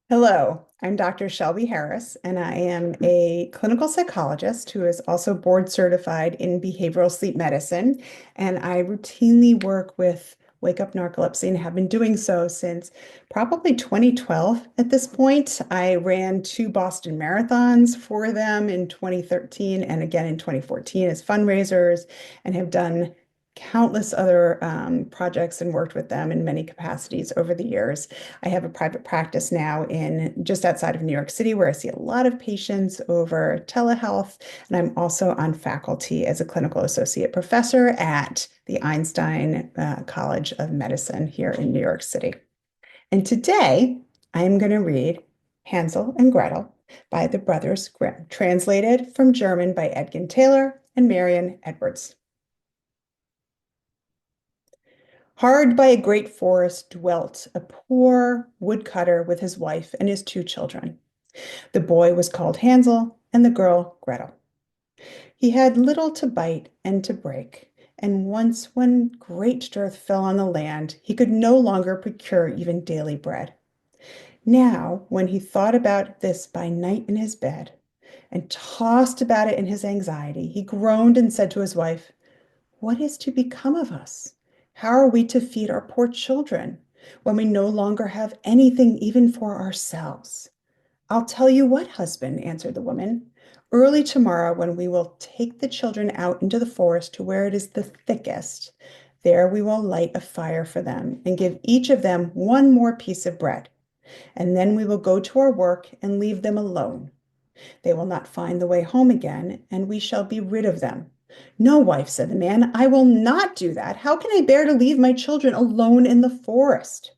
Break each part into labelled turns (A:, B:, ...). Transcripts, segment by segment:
A: Hello, I'm Dr. Shelby Harris, and I am a clinical psychologist who is also board certified in behavioral sleep medicine. And I routinely work with wake up narcolepsy and have been doing so since probably 2012 at this point. I ran two Boston marathons for them in 2013 and again in 2014 as fundraisers, and have done countless other projects and worked with them in many capacities over the years. I have a private practice now in just outside of New York City where I see a lot of patients over telehealth. And I'm also on faculty as a clinical associate professor at the Einstein College of Medicine here in New York City. And today I'm going to read Hansel and Gretel by the Brothers Grimm, translated from German by Edgin Taylor and Marion Edwards. Hard by a great forest dwelt a poor woodcutter with his wife and his two children. The boy was called Hansel and the girl Gretel. He had little to bite and to break, and once when great dearth fell on the land, he could no longer procure even daily bread. Now, when he thought about this by night in his bed, and tossed about it in his anxiety, he groaned and said to his wife, "What is to become of us? How are we to feed our poor children when we no longer have anything even for ourselves?" "I'll tell you what, husband," answered the woman. "Early tomorrow, when we will take the children out into the forest to where it is the thickest, there we will light a fire for them and give each of them one more piece of bread. And then we will go to our work and leave them alone. They will not find the way home again, and we shall be rid of them." "No, wife," said the man, "I will not do that. How can I bear to leave my children alone in the forest?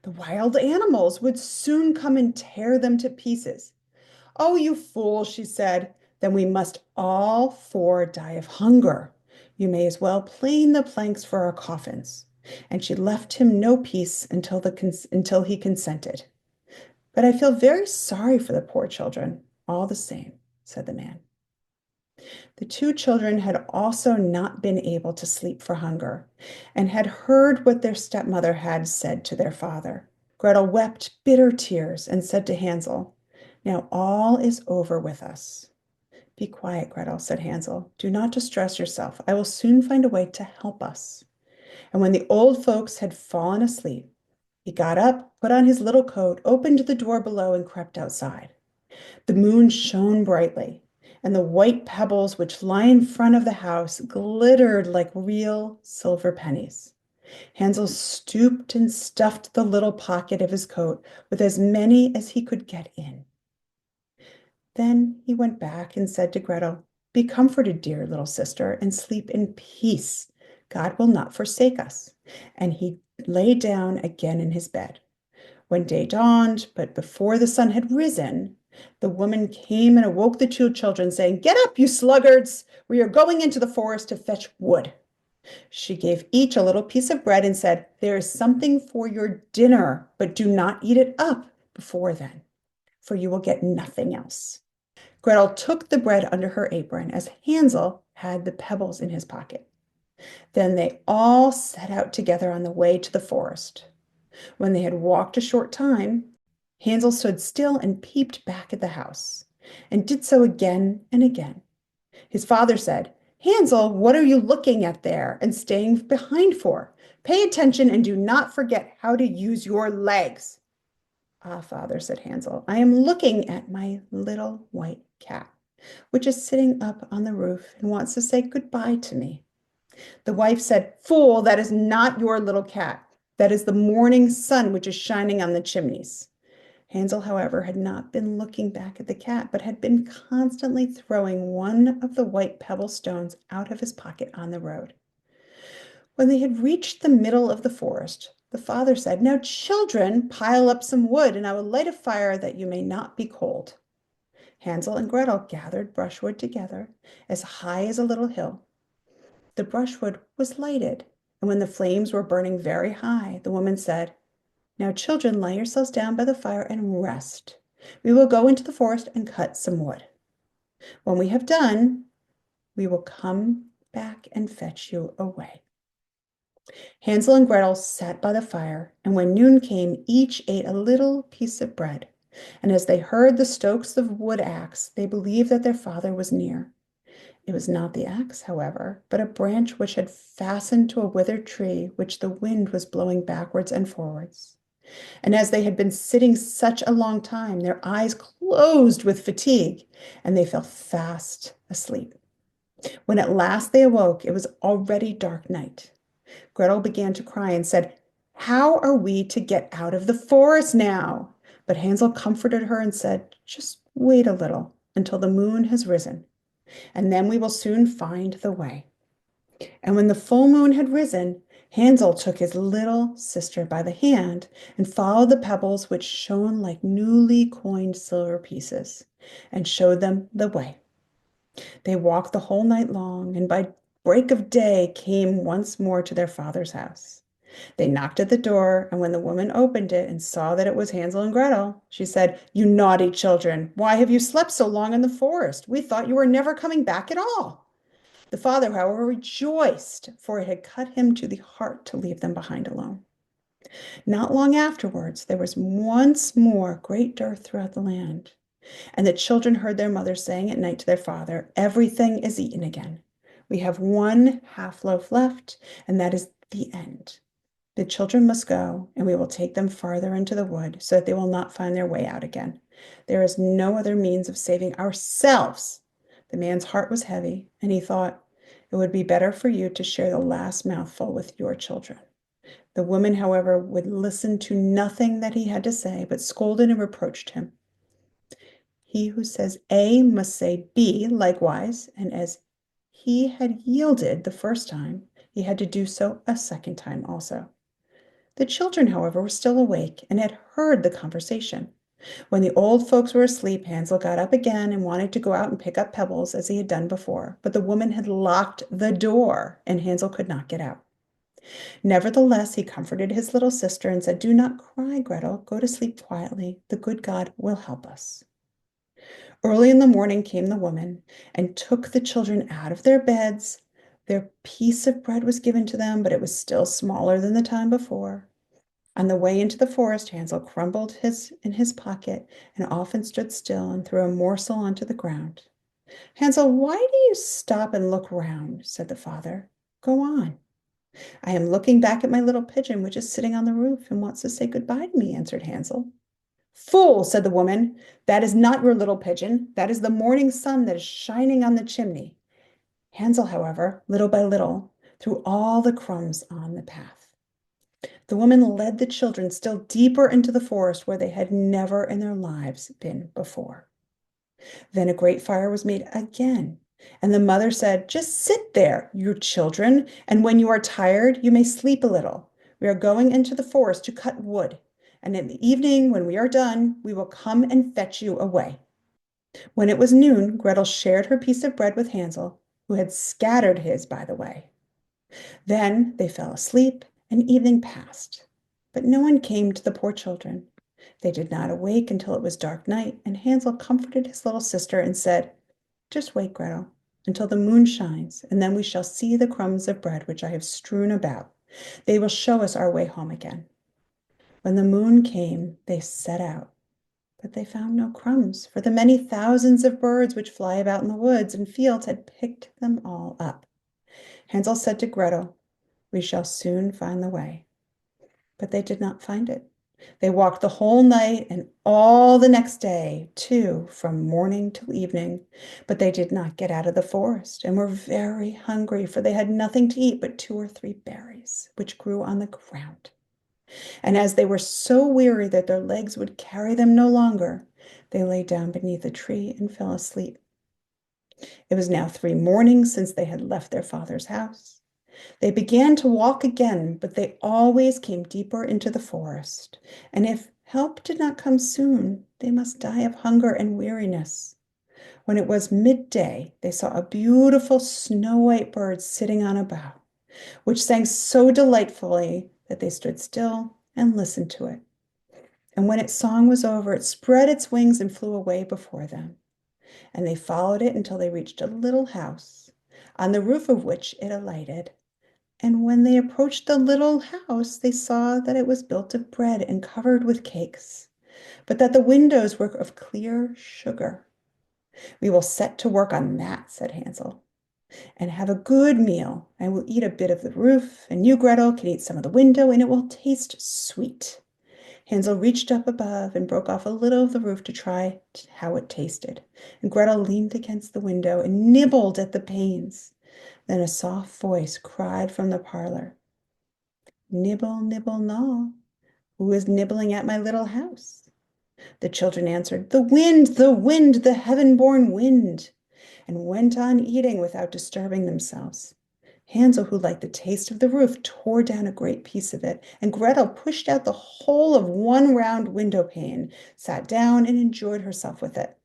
A: The wild animals would soon come and tear them to pieces." "Oh, you fool," she said, "then we must all four die of hunger. You may as well plane the planks for our coffins." And she left him no peace until he consented. "But I feel very sorry for the poor children, all the same," said the man. The two children had also not been able to sleep for hunger, and had heard what their stepmother had said to their father. Gretel wept bitter tears and said to Hansel, "Now all is over with us." "Be quiet, Gretel," said Hansel. "Do not distress yourself. I will soon find a way to help us." And when the old folks had fallen asleep, he got up, put on his little coat, opened the door below, and crept outside. The moon shone brightly, and the white pebbles which lie in front of the house glittered like real silver pennies. Hansel stooped and stuffed the little pocket of his coat with as many as he could get in. Then he went back and said to Gretel, "Be comforted, dear little sister, and sleep in peace. God will not forsake us." And he lay down again in his bed. When day dawned, but before the sun had risen, the woman came and awoke the two children, saying, "Get up, you sluggards! We are going into the forest to fetch wood." She gave each a little piece of bread and said, "There is something for your dinner, but do not eat it up before then, for you will get nothing else." Gretel took the bread under her apron, as Hansel had the pebbles in his pocket. Then they all set out together on the way to the forest. When they had walked a short time, Hansel stood still and peeped back at the house, and did so again and again. His father said, "Hansel, what are you looking at there and staying behind for? Pay attention and do not forget how to use your legs." "Ah, father," said Hansel, "I am looking at my little white cat, which is sitting up on the roof and wants to say goodbye to me." The wife said, "Fool, that is not your little cat. That is the morning sun which is shining on the chimneys." Hansel, however, had not been looking back at the cat, but had been constantly throwing one of the white pebble stones out of his pocket on the road. When they had reached the middle of the forest, the father said, "Now, children, pile up some wood, and I will light a fire that you may not be cold." Hansel and Gretel gathered brushwood together as high as a little hill. The brushwood was lighted, and when the flames were burning very high, the woman said, "Now, children, lie yourselves down by the fire and rest. We will go into the forest and cut some wood. When we have done, we will come back and fetch you away." Hansel and Gretel sat by the fire, and when noon came, each ate a little piece of bread. And as they heard the strokes of wood axe, they believed that their father was near. It was not the axe, however, but a branch which had fastened to a withered tree, which the wind was blowing backwards and forwards. And as they had been sitting such a long time, their eyes closed with fatigue, and they fell fast asleep. When at last they awoke, it was already dark night. Gretel began to cry and said, "How are we to get out of the forest now?" But Hansel comforted her and said, "Just wait a little until the moon has risen, and then we will soon find the way." And when the full moon had risen, Hansel took his little sister by the hand and followed the pebbles which shone like newly coined silver pieces, and showed them the way. They walked the whole night long, and by break of day came once more to their father's house. They knocked at the door, and when the woman opened it and saw that it was Hansel and Gretel, she said, "You naughty children, why have you slept so long in the forest? We thought you were never coming back at all." The father, however, rejoiced, for it had cut him to the heart to leave them behind alone. Not long afterwards, there was once more great dearth throughout the land, and the children heard their mother saying at night to their father, "Everything is eaten again. We have one half loaf left, and that is the end. The children must go, and we will take them farther into the wood so that they will not find their way out again. There is no other means of saving ourselves." The man's heart was heavy, and he thought, "It would be better for you to share the last mouthful with your children." The woman, however, would listen to nothing that he had to say, but scolded and reproached him. He who says A must say B likewise, and as he had yielded the first time, he had to do so a second time also. The children, however, were still awake and had heard the conversation. When the old folks were asleep, Hansel got up again and wanted to go out and pick up pebbles as he had done before, but the woman had locked the door, and Hansel could not get out. Nevertheless, he comforted his little sister and said, "Do not cry, Gretel. Go to sleep quietly. The good God will help us." Early in the morning came the woman and took the children out of their beds. Their piece of bread was given to them, but it was still smaller than the time before. On the way into the forest, Hansel crumbled his in his pocket and often stood still and threw a morsel onto the ground. "Hansel, why do you stop and look round?" said the father. "Go on." "I am looking back at my little pigeon, which is sitting on the roof and wants to say goodbye to me," answered Hansel. "Fool," said the woman, "that is not your little pigeon. That is the morning sun that is shining on the chimney." Hansel, however, little by little, threw all the crumbs on the path. The woman led the children still deeper into the forest where they had never in their lives been before. Then a great fire was made again, and the mother said, "Just sit there, you children, and when you are tired, you may sleep a little. We are going into the forest to cut wood, and in the evening, when we are done, we will come and fetch you away." When it was noon, Gretel shared her piece of bread with Hansel, who had scattered his by the way. Then they fell asleep, and evening passed. But no one came to the poor children. They did not awake until it was dark night, and Hansel comforted his little sister and said, "Just wait, Gretel, until the moon shines, and then we shall see the crumbs of bread which I have strewn about. They will show us our way home again." When the moon came, they set out, but they found no crumbs, for the many thousands of birds which fly about in the woods and fields had picked them all up. Hansel said to Gretel, "We shall soon find the way." But they did not find it. They walked the whole night and all the next day, too, from morning till evening, but they did not get out of the forest and were very hungry, for they had nothing to eat but 2 or 3 berries, which grew on the ground. And as they were so weary that their legs would carry them no longer, they lay down beneath a tree and fell asleep. It was now 3 mornings since they had left their father's house. They began to walk again, but they always came deeper into the forest, and if help did not come soon, they must die of hunger and weariness. When it was midday, they saw a beautiful snow-white bird sitting on a bough, which sang so delightfully that they stood still and listened to it. And when its song was over, it spread its wings and flew away before them. And they followed it until they reached a little house, on the roof of which it alighted. And when they approached the little house, they saw that it was built of bread and covered with cakes. but that the windows were of clear sugar. We will set to work on that, said Hansel, and have a good meal. I will eat a bit of the roof, and you, Gretel, can eat some of the window, and it will taste sweet. Hansel reached up above and broke off a little of the roof to try how it tasted. And Gretel leaned against the window and nibbled at the panes. Then a soft voice cried from the parlor, "Nibble, nibble, gnaw. Who is nibbling at my little house?" The children answered, the wind, the heaven-born wind," and went on eating without disturbing themselves. Hansel, who liked the taste of the roof, tore down a great piece of it, and Gretel pushed out the whole of one round window pane, sat down, and enjoyed herself with it.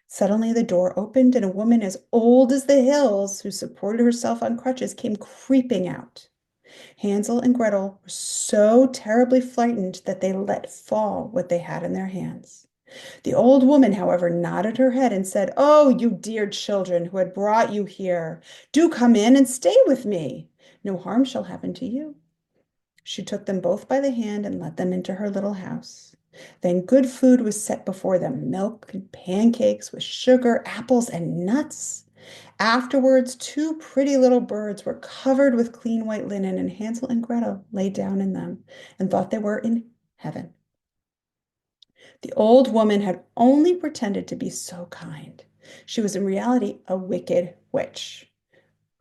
A: Suddenly the door opened, and a woman as old as the hills, who supported herself on crutches, came creeping out. Hansel and Gretel were so terribly frightened that they let fall what they had in their hands. The old woman, however, nodded her head and said, "Oh, you dear children who had brought you here, do come in and stay with me. No harm shall happen to you." She took them both by the hand and led them into her little house. Then good food was set before them, milk and pancakes with sugar, apples, and nuts. Afterwards, two pretty little birds were covered with clean white linen, and Hansel and Gretel lay down in them and thought they were in heaven. The old woman had only pretended to be so kind. She was in reality a wicked witch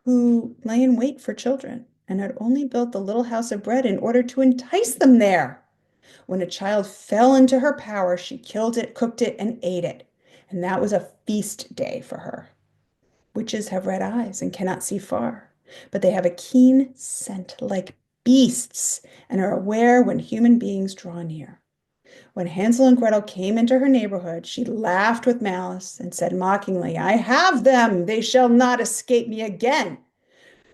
A: who lay in wait for children and had only built the little house of bread in order to entice them there. When a child fell into her power, she killed it, cooked it, and ate it. And that was a feast day for her. Witches have red eyes and cannot see far, but they have a keen scent like beasts and are aware when human beings draw near. When Hansel and Gretel came into her neighborhood, she laughed with malice and said mockingly, "I have them! They shall not escape me again."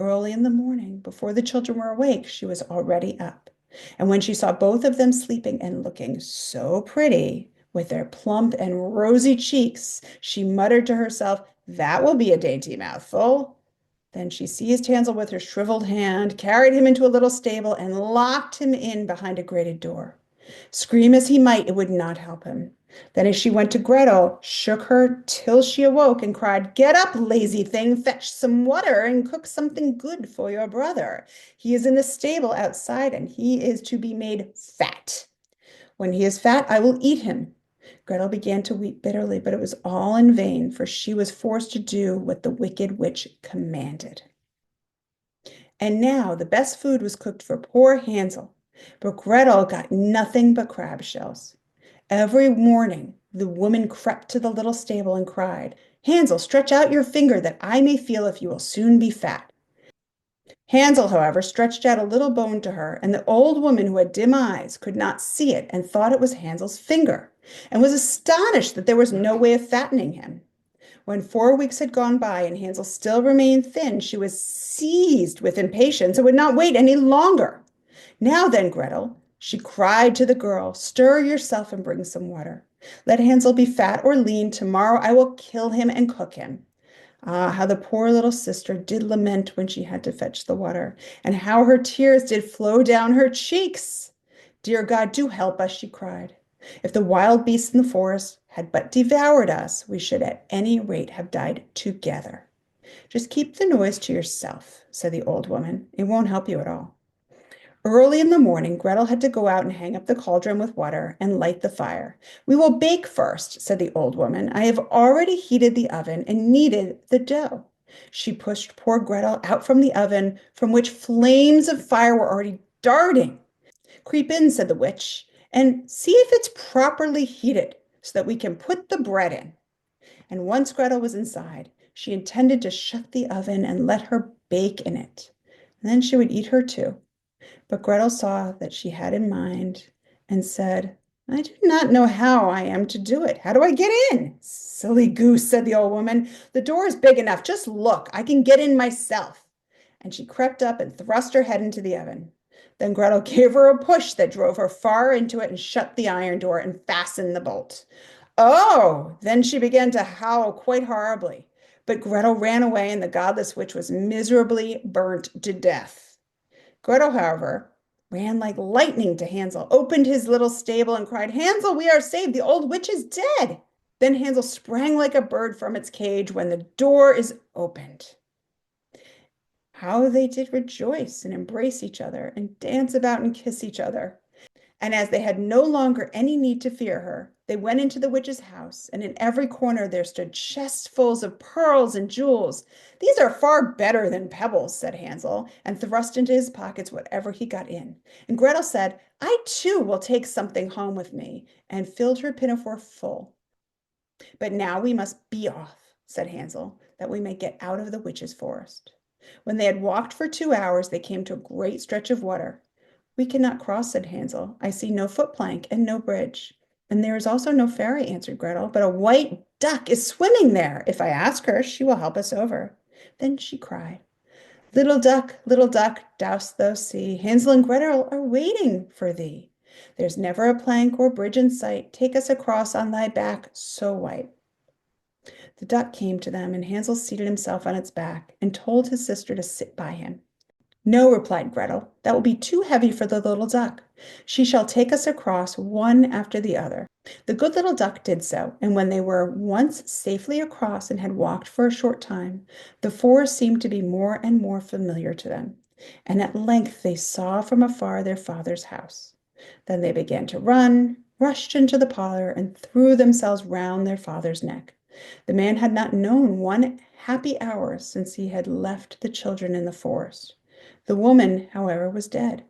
A: Early in the morning, before the children were awake, she was already up. And when she saw both of them sleeping and looking so pretty, with their plump and rosy cheeks, she muttered to herself, "That will be a dainty mouthful." Then she seized Hansel with her shriveled hand, carried him into a little stable, and locked him in behind a grated door. Scream as he might, it would not help him. Then as she went to Gretel, shook her till she awoke and cried, "Get up, lazy thing, fetch some water and cook something good for your brother. He is in the stable outside and he is to be made fat. When he is fat, I will eat him." Gretel began to weep bitterly, but it was all in vain, for she was forced to do what the wicked witch commanded. And now the best food was cooked for poor Hansel, but Gretel got nothing but crab shells. Every morning the woman crept to the little stable and cried, "Hansel, stretch out your finger that I may feel if you will soon be fat." Hansel, however, stretched out a little bone to her, and the old woman, who had dim eyes, could not see it and thought it was Hansel's finger, and was astonished that there was no way of fattening him. When 4 weeks had gone by and Hansel still remained thin, she was seized with impatience and would not wait any longer. "Now then, Gretel," she cried to the girl, "stir yourself and bring some water. Let Hansel be fat or lean. Tomorrow I will kill him and cook him." Ah, how the poor little sister did lament when she had to fetch the water, and how her tears did flow down her cheeks. "Dear God, do help us," she cried. "If the wild beasts in the forest had but devoured us, we should at any rate have died together." "Just keep the noise to yourself," said the old woman. "It won't help you at all." Early in the morning, Gretel had to go out and hang up the cauldron with water and light the fire. "We will bake first," said the old woman. "I have already heated the oven and kneaded the dough." She pushed poor Gretel out from the oven, from which flames of fire were already darting. "Creep in," said the witch, "and see if it's properly heated so that we can put the bread in." And once Gretel was inside, she intended to shut the oven and let her bake in it. And then she would eat her too. But Gretel saw that she had in mind and said, "I do not know how I am to do it. How do I get in?" "Silly goose," said the old woman. "The door is big enough. Just look. I can get in myself." And she crept up and thrust her head into the oven. Then Gretel gave her a push that drove her far into it and shut the iron door and fastened the bolt. Oh, then she began to howl quite horribly. But Gretel ran away, and the godless witch was miserably burnt to death. Gretel, however, ran like lightning to Hansel, opened his little stable, and cried, "Hansel, we are saved! The old witch is dead!" Then Hansel sprang like a bird from its cage when the door is opened. How they did rejoice and embrace each other and dance about and kiss each other. And as they had no longer any need to fear her, they went into the witch's house, and in every corner there stood chestfuls of pearls and jewels. "These are far better than pebbles," said Hansel, and thrust into his pockets whatever he got in. And Gretel said, "I too will take something home with me," and filled her pinafore full. "But now we must be off," said Hansel, "that we may get out of the witch's forest." When they had walked for 2 hours, they came to a great stretch of water. "We cannot cross," said Hansel. "I see no footplank and no bridge." "And there is also no ferry," answered Gretel, "but a white duck is swimming there. If I ask her, she will help us over." Then she cried, little duck, dost thou see, Hansel and Gretel are waiting for thee. There's never a plank or bridge in sight. Take us across on thy back so white." The duck came to them, and Hansel seated himself on its back and told his sister to sit by him. "No," replied Gretel, "that will be too heavy for the little duck. She shall take us across one after the other." The good little duck did so, and when they were once safely across and had walked for a short time, the forest seemed to be more and more familiar to them, and at length they saw from afar their father's house. Then they began to run, rushed into the parlor, and threw themselves round their father's neck. The man had not known one happy hour since he had left the children in the forest. The woman, however, was dead.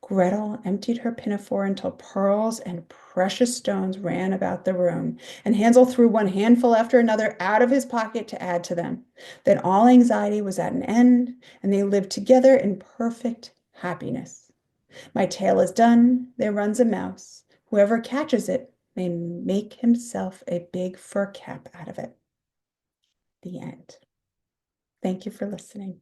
A: Gretel emptied her pinafore until pearls and precious stones ran about the room, and Hansel threw one handful after another out of his pocket to add to them. Then all anxiety was at an end, and they lived together in perfect happiness. My tale is done. There runs a mouse. Whoever catches it may make himself a big fur cap out of it. The end. Thank you for listening.